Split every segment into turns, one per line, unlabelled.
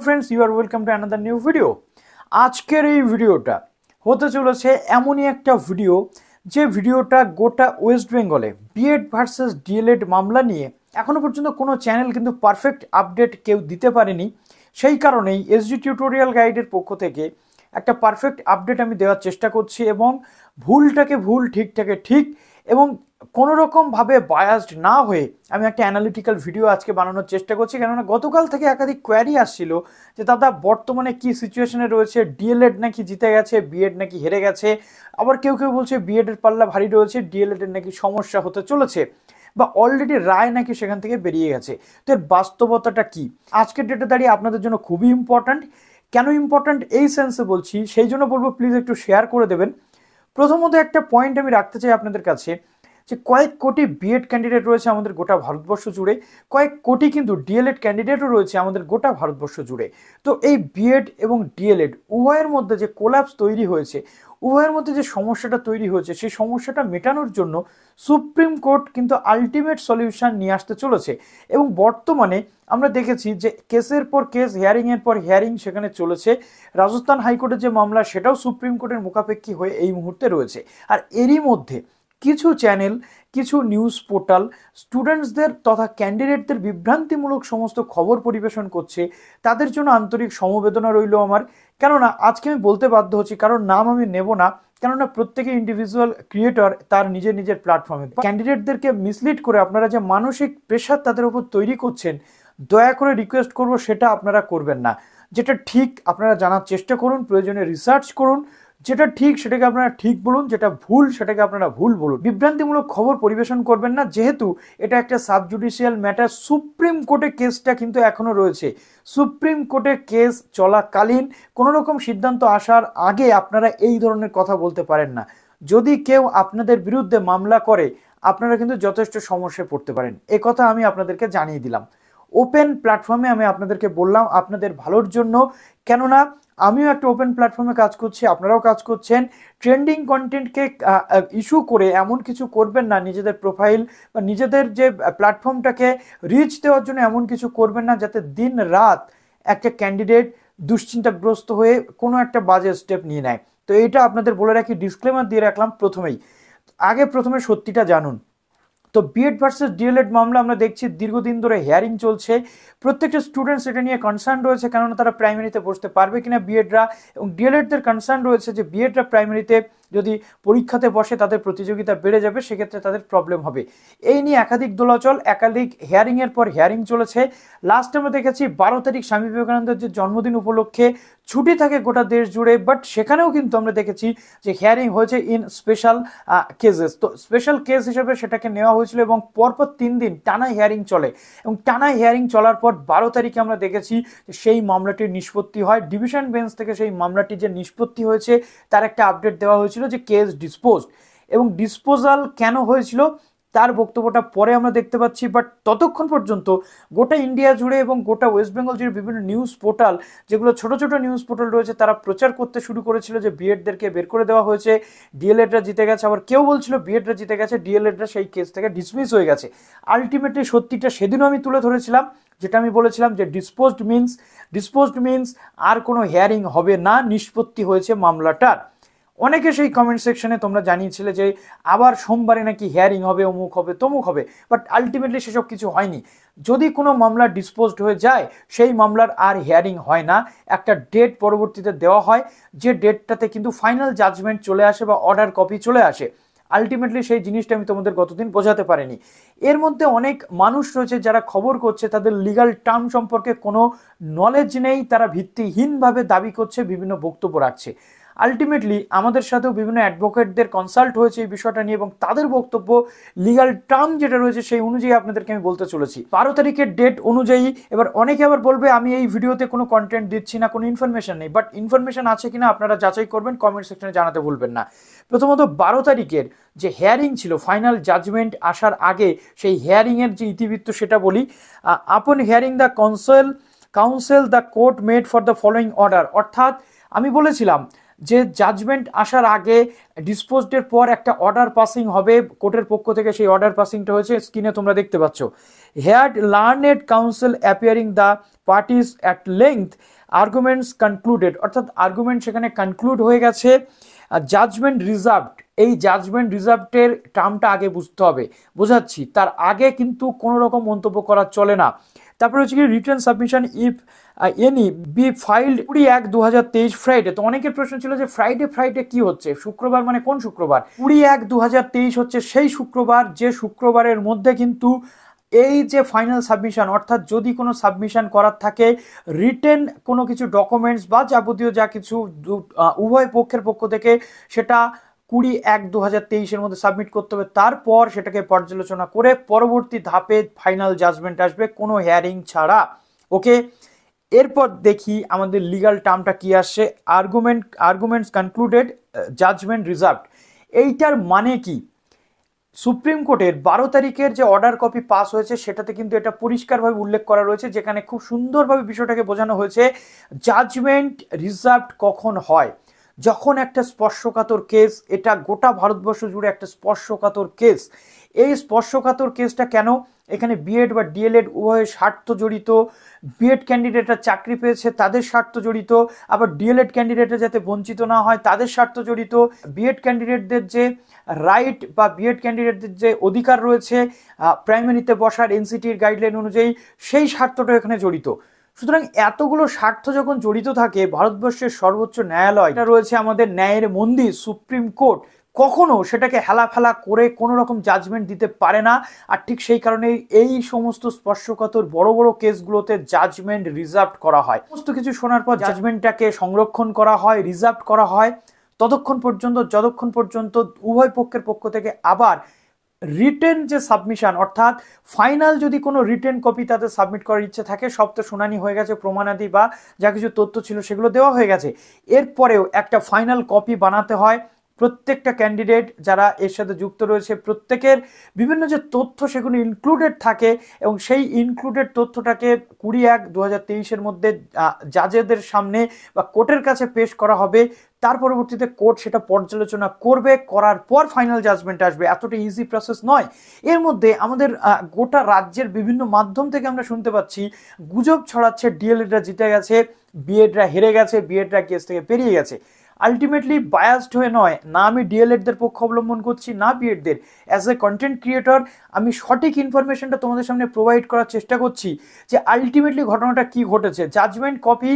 Friends you are welcome to another new video. आजकेर এই ভিডিওটা হতে চলেছে এমনই একটা ভিডিও যে ভিডিওটা গোটা ওয়েস্ট বেঙ্গলে বিএড ভার্সেস ডিএলএড মামলা নিয়ে এখনো পর্যন্ত কোনো চ্যানেল কিন্তু পারফেক্ট আপডেট কেউ দিতে পারেনি। সেই কারণেই এসডি টিউটোরিয়াল গাইডের পক্ষ থেকে একটা পারফেক্ট আপডেট আমি দেওয়ার চেষ্টা করছি এবং ভুলটাকে ভুল ঠিকটাকে ঠিক এবং কোনো রকমভাবে বায়াসড না হয়ে আমি একটা অ্যানালিটিক্যাল ভিডিও আজকে বানানোর চেষ্টা করছি। কেননা গতকাল থেকে একাধিক কোয়ারি আসছিল যে দাদা বর্তমানে কি সিচুয়েশনে রয়েছে, ডিএলএড নাকি জিতে গেছে, বিএড নাকি হেরে গেছে, আবার কেউ কেউ বলছে বিএডের পাল্লা ভারী রয়েছে, ডিএলএডের নাকি সমস্যা হতে চলেছে বা অলরেডি রায় নাকি সেখান থেকে বেরিয়ে গেছে। তো এর বাস্তবতাটা কি আজকের ডেটে দাঁড়িয়ে আপনাদের জন্য খুবই ইম্পর্ট্যান্ট। কেন ইম্পর্ট্যান্ট এই সেন্সে বলছি, সেই জন্য বলবো প্লিজ একটু শেয়ার করে দেবেন। প্রথমত একটা পয়েন্ট আমি রাখতে চাই আপনাদের কাছে যে কয়েক কোটি বিএড ক্যান্ডিডেট রয়েছে আমাদের গোটা ভারতবর্ষ জুড়ে, কয়েক কোটি কিন্তু ডিএলএড ক্যান্ডিডেটও রয়েছে আমাদের গোটা ভারতবর্ষ জুড়ে। তো এই বিএড এবং ডিএলএড উভয়ের মধ্যে যে কোল্যাপস তৈরি হয়েছে, উভয়ের মধ্যে যে সমস্যাটা তৈরি হয়েছে, সেই সমস্যাটা মেটানোর জন্য সুপ্রিম কোর্ট কিন্তু আলটিমেট সলিউশন নিয়ে আসতে চলেছে। এবং বর্তমানে আমরা দেখেছি যে কেসের পর কেস, হিয়ারিংয়ের পর হিয়ারিং সেখানে চলেছে। রাজস্থান হাইকোর্টের যে মামলা সেটাও সুপ্রিম কোর্টের মুখাপেক্ষী হয়ে এই মুহূর্তে রয়েছে। আর এরই মধ্যে কিছু চ্যানেল, কিছু নিউজ পোর্টাল স্টুডেন্টসদের তথা ক্যান্ডিডেটদের বিভ্রান্তিমূলক সমস্ত খবর পরিবেশন করছে। তাদের জন্য আন্তরিক সমবেদনা রইল আমার। কেননা আজকে আমি বলতে বাধ্য হচ্ছি, কারণ নাম আমি নেব না, কেননা প্রত্যেকে ইন্ডিভিজুয়াল ক্রিয়েটর তার নিজের নিজের প্ল্যাটফর্মে ক্যান্ডিডেটদেরকে মিসলিড করে আপনারা যে মানসিক প্রেশার তাদের উপর তৈরি করছেন, দয়া করে রিকোয়েস্ট করব সেটা আপনারা করবেন না। যেটা ঠিক আপনারা জানার চেষ্টা করুন, প্রয়োজনে রিসার্চ করুন। যেটা ঠিক সেটাকে আপনারা ঠিক বলুন, যেটা ভুল সেটাকে আপনারা ভুল বলুন। বিভ্রান্তিমূলক খবর পরিবেশন করবেন না, যেহেতু এটা একটা সাব জুডিশিয়াল ম্যাটার। সুপ্রিম কোর্টে কেসটা কিন্তু এখনো রয়েছে। সুপ্রিম কোর্টে কেস চলাকালীন কোনো রকম সিদ্ধান্ত আসার আগে আপনারা এই ধরনের কথা বলতে পারেন না। যদি কেউ আপনাদের বিরুদ্ধে মামলা করে আপনারা কিন্তু যথেষ্ট সমস্যায় পড়তে পারেন। এ কথা আমি আপনাদেরকে জানিয়ে দিলাম। ওপেন প্ল্যাটফর্মে আমি আপনাদেরকে বললাম আপনাদের ভালোর জন্য, কেননা আমিও একটা ওপেন প্ল্যাটফর্মে কাজ করছি, আপনারাও কাজ করছেন। ট্রেন্ডিং কন্টেন্টকে ইস্যু করে এমন কিছু করবেন না, নিজেদের প্রোফাইল বা নিজেদের যে প্ল্যাটফর্মটাকে রিচ দেওয়ার জন্য এমন কিছু করবেন না যাতে দিন রাত একটা ক্যান্ডিডেট দুশ্চিন্তাগ্রস্ত হয়ে কোনো একটা বাজে স্টেপ নিয়ে নেয়। তো এইটা আপনাদের বলে রাখি, ডিসক্লেমার দিয়ে রাখলাম প্রথমেই। প্রথমে সত্যিটা জানুন। তো বিএড ভার্সেস ডিএলএড মামলা আমরা দেখছি দীর্ঘদিন ধরে হিয়ারিং চলছে। প্রত্যেকটা স্টুডেন্টস এটা নিয়ে কনসার্ন রয়েছে, কেননা তারা প্রাইমারিতে বসতে পারবে কিনা বিএডরা, এবং ডিএলএডদের কনসার্ন রয়েছে যে বিএডরা প্রাইমারিতে যদি পরীক্ষাতে বসে তাদের প্রতিযোগিতা বেড়ে যাবে, সেক্ষেত্রে তাদের প্রবলেম হবে। এই নিয়ে একাধিক দোলাচল, একাধিক হিয়ারিংয়ের পর হিয়ারিং চলেছে। লাস্ট আমরা দেখেছি 12 তারিখ স্বামী বিবেকানন্দের যে জন্মদিন উপলক্ষে ছুটি থাকে গোটা দেশ জুড়ে, বাট সেখানেও কিন্তু আমরা দেখেছি যে হিয়ারিং হয়েছে ইন স্পেশাল কেসেস। তো স্পেশাল কেস হিসেবে সেটাকে নেওয়া হয়েছিল এবং পরপর 3 দিন টানা হিয়ারিং চলে, এবং টানা হিয়ারিং চলার পর 12 তারিখে আমরা দেখেছি যে সেই মামলাটির নিষ্পত্তি হয়। ডিভিশন বেঞ্চ থেকে সেই মামলাটি যে নিষ্পত্তি হয়েছে তার একটা আপডেট দেওয়া হয়েছিল যে কেস ডিসপোজড, এবং ডিসপোজাল কেন হয়েছিল তার বক্তব্যটা পরে আমরা দেখতে পাচ্ছি। বাট ততক্ষণ পর্যন্ত গোটা ইন্ডিয়া জুড়ে এবং গোটা ওয়েস্ট বেঙ্গল জুড়ে বিভিন্ন নিউজ পোর্টাল, যেগুলো ছোট ছোট নিউজ পোর্টাল রয়েছে, তারা প্রচার করতে শুরু করেছিল যে বিএডদেরকে বের করে দেওয়া হয়েছে, ডিএলএডরা জিতে গেছে। আবার কেউ বলছিল বিএডরা জিতে গেছে, ডিএলএডরা সেই কেস থেকে ডিসমিস হয়ে গেছে। আলটিমেটলি সত্যিটা সেদিনও আমি তুলে ধরেছিলাম, যেটা আমি বলেছিলাম যে ডিসপোজড মিনস আর কোনো হিয়ারিং হবে না, নিষ্পত্তি হয়েছে মামলাটার। অনেকে সেই কমেন্ট সেকশনে তোমরা জানিয়েছিলে যে আবার সোমবারে নাকি হিয়ারিং হবে, অমুক হবে তমুক হবে, বাট আলটিমেটলি সেসব কিছু হয়নি। যদি কোনো মামলা ডিসপোজড হয়ে যায় সেই মামলার আর হিয়ারিং হয় না, একটা ডেট পরবর্তীতে দেওয়া হয়, যে ডেটটাতে কিন্তু ফাইনাল জাজমেন্ট চলে আসে বা অর্ডার কপি চলে আসে। আলটিমেটলি সেই জিনিসটা আমি তোমাদের গতদিন বোঝাতে পারিনি। এর মধ্যে অনেক মানুষ রয়েছে যারা খবর করছে, তাদের লিগাল টার্ম সম্পর্কে কোনো নলেজ নেই, তারা ভিত্তিহীনভাবে দাবি করছে, বিভিন্ন বক্তব্য রাখছে। আলটিমেটলি আমাদের সাথেও বিভিন্ন অ্যাডভোকেটদের কনসাল্ট হয়েছে এই বিষয়টা নিয়ে, এবং তাদের বক্তব্য লিগাল টার্ম যেটা রয়েছে সেই অনুযায়ী আপনাদেরকে আমি বলতে চলেছি। 12 তারিখের ডেট অনুযায়ী। এবার অনেকে আবার বলবে আমি এই ভিডিওতে কোনো কন্টেন্ট দিচ্ছি না, কোনো ইনফরমেশন নেই, বাট ইনফরমেশন আছে কিনা আপনারা যাচাই করবেন, কমেন্ট সেকশনে জানাতে ভুলবেন না। প্রথমত 12 তারিখের যে হিয়ারিং ছিল, ফাইনাল জাজমেন্ট আসার আগে সেই হিয়ারিংয়ের যে ইতিবৃত্ত সেটা বলি। আপন hearing the council the court made for the following order, অর্থাৎ আমি বলেছিলাম যে জাজমেন্ট আসার আগে ডিসপোজডের পর একটা অর্ডার পাসিং হবে কোর্টের পক্ষ থেকে। সেই অর্ডার পাসিংটা হয়েছে, স্ক্রিনে তোমরা দেখতে পাচ্ছ। Heard learned council appearing the parties at length arguments concluded, অর্থাৎ আর্গুমেন্ট সেখানে কনক্লুড হয়ে গেছে। জাজমেন্ট রিজার্ভড, এই জাজমেন্ট রিজার্ভডের টার্মটা আগে বুঝতে হবে, বোঝাচ্ছি তার আগে কিন্তু কোনো রকম মন্তব্য করা চলে না। তারপরে হচ্ছে কি return submission if any be filed 20/1/2023 Friday. তো অনেকের প্রশ্ন ছিল যে ফ্রাইডে কি হচ্ছে, শুক্রবার মানে কোন শুক্রবার? 20/1/2023 হচ্ছে সেই শুক্রবার যে শুক্রবারের মধ্যে কিন্তু এই যে ফাইনাল সাবমিশন, অর্থাৎ যদি কোনো সাবমিশন করার থাকে রিটেন কোনো কিছু ডকুমেন্টস বা যাবতীয় যা কিছু উভয় পক্ষের পক্ষ থেকে, সেটা 20/1/2023 মধ্যে সাবমিট করতে হবে। তারপর সেটাকে পর্যালোচনা করে পরবর্তী ধাপে ফাইনাল জাজমেন্ট আসবে কোনো হিয়ারিং ছাড়া। ওকে, এরপর দেখি আমাদের লিগাল টার্মটা কি আসছে। আর্গুমেন্টস কনক্লুডেড, জাজমেন্ট রিজার্ভড, এইটার মানে কি? সুপ্রিম কোর্টের 12 তারিখের যে অর্ডার কপি পাস হয়েছে সেটাতে কিন্তু এটা পরিষ্কারভাবে উল্লেখ করা রয়েছে, যেখানে খুব সুন্দরভাবে বিষয়টাকে বোঝানো হয়েছে। জাজমেন্ট রিজার্ভড কখন হয়? যখন একটা স্পর্শকাতর কেস, এটা গোটা ভারতবর্ষ জুড়ে একটা স্পর্শকাতর কেস। এই স্পর্শকাতর কেসটা কেন? এখানে বিএড বা ডিএলএড উভয়ের স্বার্থ জড়িত। বিএড ক্যান্ডিডেটরা চাকরি পেয়েছে, তাদের স্বার্থ জড়িত। আবার ডিএলএড ক্যান্ডিডেটরা যাতে বঞ্চিত না হয়, তাদের স্বার্থ জড়িত। বিএড ক্যান্ডিডেটদের যে রাইট বা বিএড ক্যান্ডিডেটদের যে অধিকার রয়েছে প্রাইমারিতে বসার এনসিটির গাইডলাইন অনুযায়ী, সেই স্বার্থটা এখানে জড়িত। সুতরাং এতগুলো স্বার্থ যখন জড়িত থাকে, ভারতবর্ষের সর্বোচ্চ ন্যায়ালয় এটা রয়েছে আমাদের ন্যায়ের মন্দির সুপ্রিম কোর্ট, কখনো সেটাকে হেলাফেলা করে কোনো রকম জাজমেন্ট দিতে পারে না। আর ঠিক সেই কারণেই এই সমস্ত স্পর্শকাতর বড় বড় কেসগুলোতে জাজমেন্ট রিজার্ভ করা হয়। সমস্ত কিছু শোনার পর জাজমেন্টটাকে সংরক্ষণ করা হয়, রিজার্ভ করা হয় ততক্ষণ পর্যন্ত যতক্ষণ পর্যন্ত উভয় পক্ষের পক্ষ থেকে আবার রিটেন যে সাবমিশন, অর্থাৎ ফাইনাল যদি কোনো রিটেন কপি তাদের সাবমিট করার ইচ্ছে থাকে, সব তো শুনানি হয়ে গেছে, প্রমাণাদি বা যা কিছু তথ্য ছিল সেগুলো দেওয়া হয়ে গেছে, এরপরেও একটা ফাইনাল কপি বানাতে হয়। প্রত্যেকটা ক্যান্ডিডেট যারা এর সাথে যুক্ত রয়েছে প্রত্যেকের বিভিন্ন যে তথ্য সেগুলো ইনক্লুডেড থাকে, এবং সেই ইনক্লুডেড তথ্যটাকে 20/1/2023 মধ্যে জাজেদের সামনে বা কোর্টের কাছে পেশ করা হবে। তার পরবর্তীতে কোর্ট সেটা পর্যালোচনা করবে, করার পর ফাইনাল জাজমেন্ট আসবে। এতটা ইজি প্রসেস নয়। এর মধ্যে আমাদের গোটা রাজ্যের বিভিন্ন মাধ্যম থেকে আমরা শুনতে পাচ্ছি, গুজব ছড়াচ্ছে ডিএলএডরা জিতে গেছে, বিএডরা হেরে গেছে, বিএডরা কেস থেকে পেরিয়ে গেছে। আলটিমেটলি বায়াসড হয়ে নয়, না আমি ডিএলএডদের পক্ষ অবলম্বন করছি, না বিএডদের। অ্যাজ এ কন্টেন্ট ক্রিয়েটর আমি সঠিক ইনফরমেশনটা তোমাদের সামনে প্রোভাইড করার চেষ্টা করছি যে আলটিমেটলি ঘটনাটা কি ঘটেছে। জাজমেন্ট কপি,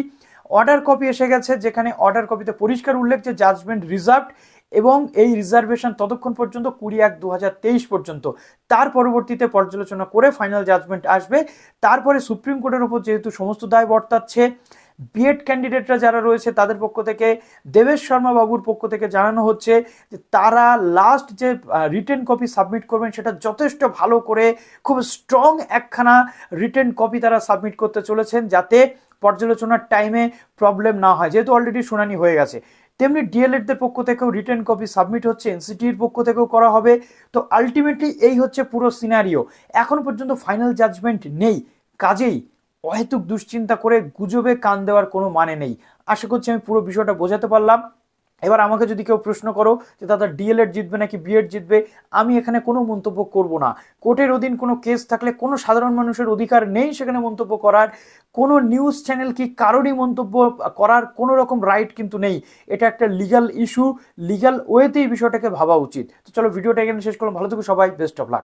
অর্ডার কপি এসে গেছে, যেখানে অর্ডার কপিতে পরিষ্কার উল্লেখ যে জাজমেন্ট রিজার্ভড, এবং এই রিজার্ভেশন ততক্ষণ পর্যন্ত 20/1/2023 পর্যন্ত। তার পরবর্তীতে পর্যালোচনা করে ফাইনাল জাজমেন্ট আসবে। তারপরে সুপ্রিম কোর্টের উপর যেহেতু সমস্ত দায় বর্তাচ্ছে, বিএড ক্যান্ডিডেটরা যারা রয়েছে তাদের পক্ষ থেকে, দেবেশ শর্মা বাবুর পক্ষ থেকে জানানো হচ্ছে যে তারা লাস্ট যে রিটেন কপি সাবমিট করবেন সেটা যথেষ্ট ভালো করে খুব স্ট্রং একখানা রিটেন কপি তারা সাবমিট করতে চলেছেন, যাতে পর্যালোচনার টাইমে প্রবলেম না হয়, যেহেতু অলরেডি শুনানি হয়ে গেছে। তেমনি ডিএলএডদের পক্ষ থেকেও রিটেন কপি সাবমিট হচ্ছে, এনসিটির পক্ষ থেকেও করা হবে। তো আলটিমেটলি এই হচ্ছে পুরো সিনারিও। এখন পর্যন্ত ফাইনাল জাজমেন্ট নেই, কাজেই অহেতুক দুশ্চিন্তা করে গুজবে কান দেওয়ার কোনো মানে নেই। আশা করছি আমি পুরো বিষয়টা বোঝাতে পারলাম। এবার আমাকে যদি কেউ প্রশ্ন করো যে দাদা ডিএলএড জিতবে নাকি বিএড জিতবে, আমি এখানে কোনো মন্তব্য করব না। কোর্টের অধীন কোনো কেস থাকলে কোনো সাধারণ মানুষের অধিকার নেই সেখানে মন্তব্য করার। কোনো নিউজ চ্যানেল কি কারোরই মন্তব্য করার কোনো রকম রাইট কিন্তু নেই। এটা একটা লিগ্যাল ইস্যু, লিগ্যাল ওয়েতেই বিষয়টাকে ভাবা উচিত। তো চলো ভিডিওটা এখানে শেষ করলাম। ভালো থেকো সবাই, বেস্ট অফ লাক।